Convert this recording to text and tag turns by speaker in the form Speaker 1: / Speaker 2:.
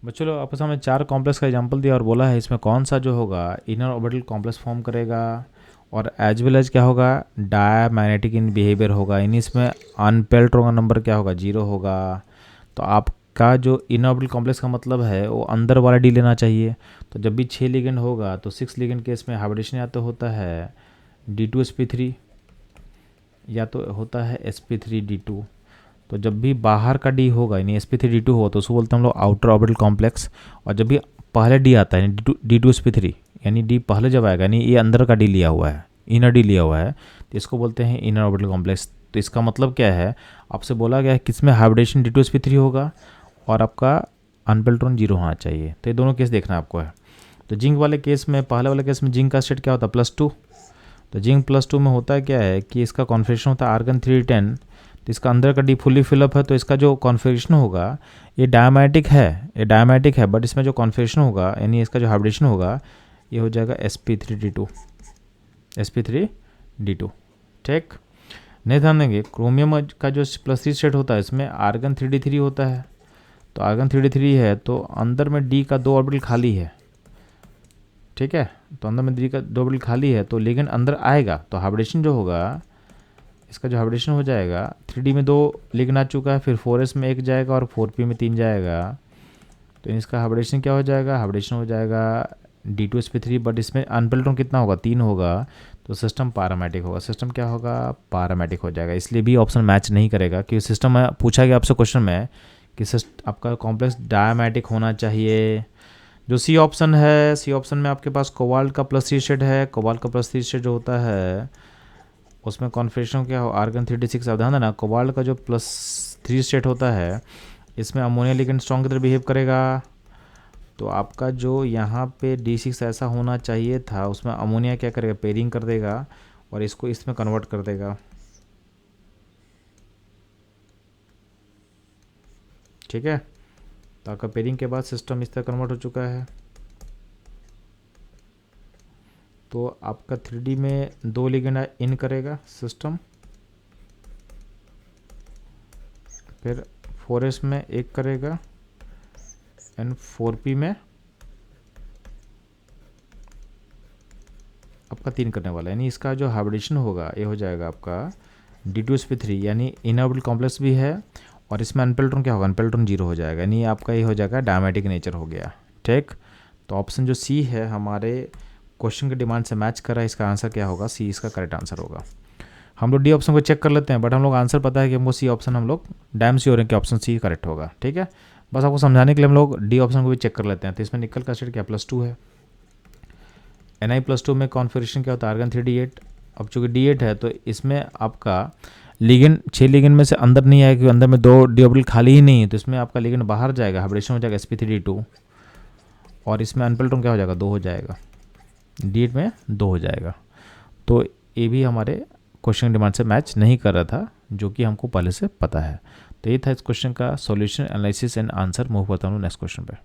Speaker 1: बच्चों लोग आपके सामने 4 कॉम्प्लेक्स का एग्जांपल दिया और बोला है इसमें कौन सा जो होगा इनर ऑर्बिटल कॉम्प्लेक्स फॉर्म करेगा और एज वेल एज क्या होगा डायमैग्नेटिक इन बिहेवियर होगा, यानी इसमें अनपेल्ड इलेक्ट्रॉन नंबर क्या होगा 0 होगा। तो आपका जो इनर ऑर्बिटल कॉम्प्लेक्स का मतलब है वो अंदर वाला डी लेना चाहिए। तो जब भी 6 लिगेंड होगा तो 6 लिगेंड केस में हाइब्रिडेशन या तो होता है D2sp3 या तो होता है sp3d2। तो जब भी बाहर का डी होगा यानी sp3d2 हो तो उसको बोलते हैं हम लोग आउटर ऑर्बिटल कॉम्प्लेक्स। और जब भी पहले डी आता है D2sp3 यानी डी पहले जब आएगा यानी ये अंदर का डी लिया हुआ है, इनर डी लिया हुआ है, तो इसको बोलते हैं इनर ऑर्बिटल कॉम्प्लेक्स। तो इसका मतलब क्या है, आपसे बोला गया है किसमें हाइब्रिडेशन D2sp3 होगा और आपका अनपेल्ट्रॉन 0 होना चाहिए। तो ये दोनों केस देखना आपको है। तो जिंक वाले केस में, पहले वाले केस में जिंक का स्टेट क्या होता है +2। तो जिंक +2 में होता है क्या है कि इसका कॉन्फिगरेशन होता है आर्गन 310। तो इसका अंदर का डी फुली फिलअप है तो इसका जो कॉन्फिगरेशन होगा ये डायमैटिक है, बट इसमें जो कॉन्फिगरेशन होगा यानी इसका जो हाइब्रिडेशन होगा ये हो जाएगा sp3d2। ठीक, नहीं ध्यान देंगे क्रोमियम का जो +3 स्टेट होता है इसमें आर्गन 3d3 होता है। तो आर्गन 3d3 है तो अंदर में डी का 2 ऑर्बिटल खाली है। ठीक है, तो अंदर में डी का 2 ऑर्बिटल खाली है तो लिगेंड अंदर आएगा तो हाइब्रिडेशन जो होगा इसका जो हाइब्रिडेशन हो जाएगा 3D में 2 लिगेंड आ चुका है, फिर 4s में 1 जाएगा और 4p में 3 जाएगा। तो इसका हाइब्रिडेशन क्या हो जाएगा, हाइब्रिडेशन हो जाएगा D2sp3, बट इसमें अनपेल्ट्रॉन कितना होगा 3 होगा। तो सिस्टम पैरामेटिक होगा, सिस्टम क्या होगा पैरामेटिक हो जाएगा। इसलिए भी ऑप्शन मैच नहीं करेगा क्योंकि सिस्टम में पूछा गया आपसे क्वेश्चन में कि आपका कॉम्प्लेक्स डायमैटिक होना चाहिए। जो सी ऑप्शन है, सी ऑप्शन में आपके पास कोबाल्ट का +3 स्टेट है। कोबाल्ट का +3 स्टेट जो होता है उसमें कॉन्फिगरेशन क्या हो आर्गन 3d6। सावधान है ना, कोबाल्ट का जो +3 स्टेट होता है इसमें अमोनिया लिगेंड स्ट्रॉन्ग की तरह बिहेव करेगा। तो आपका जो यहाँ पे D6 ऐसा होना चाहिए था उसमें अमोनिया क्या करेगा पेयरिंग कर देगा और इसको इसमें कन्वर्ट कर देगा। ठीक है, तो आपका पेयरिंग के बाद सिस्टम इस तरह कन्वर्ट हो चुका है। तो आपका 3D में 2 लिगेंड इन करेगा सिस्टम, फिर 4s में 1 करेगा एंड 4p में आपका 3 करने वाला है। यानी इसका जो हाइब्रिडेशन होगा ये हो जाएगा आपका D2sp3 यानी इनर ऑर्बिटल कॉम्प्लेक्स भी है और इसमें अनपेल्ट्रॉन क्या होगा, अनपेल्ट्रॉन 0 हो जाएगा, यानी आपका ये हो जाएगा डायमैटिक नेचर हो गया। ठीक, तो ऑप्शन जो सी है हमारे क्वेश्चन के डिमांड से मैच कर रहा है, इसका आंसर क्या होगा, सी इसका करेक्ट आंसर होगा। हम लोग डी ऑप्शन को चेक कर लेते हैं बट हम लोग आंसर पता है कि हमको सी ऑप्शन, हम लोग डैम श्योर हैं कि ऑप्शन सी करेक्ट होगा। ठीक है, बस आपको समझाने के लिए हम लोग डी ऑप्शन को भी चेक कर लेते हैं। तो इसमें निकल का स्टेट क्या +2 है, Na+2 में कॉन्फिगरेशन क्या होता है आर्गन 3d8। अब चूँकि d8 है तो इसमें आपका लिगेंड 6 लिगेंड में से अंदर नहीं आएगा क्योंकि अंदर में 2 डी ऑर्बिटल खाली ही नहीं है। तो इसमें आपका लिगेंड बाहर जाएगा, हाइब्रिडेशन हो जाएगा sp3d2 और इसमें अनपेल्ट्रॉन क्या हो जाएगा 2 हो जाएगा, D8 में 2 हो जाएगा। तो ये भी हमारे क्वेश्चन डिमांड से मैच नहीं कर रहा था जो कि हमको पहले से पता है। तो ये था इस क्वेश्चन का solution, analysis and answer. Move करता हूँ नेक्स्ट क्वेश्चन पे।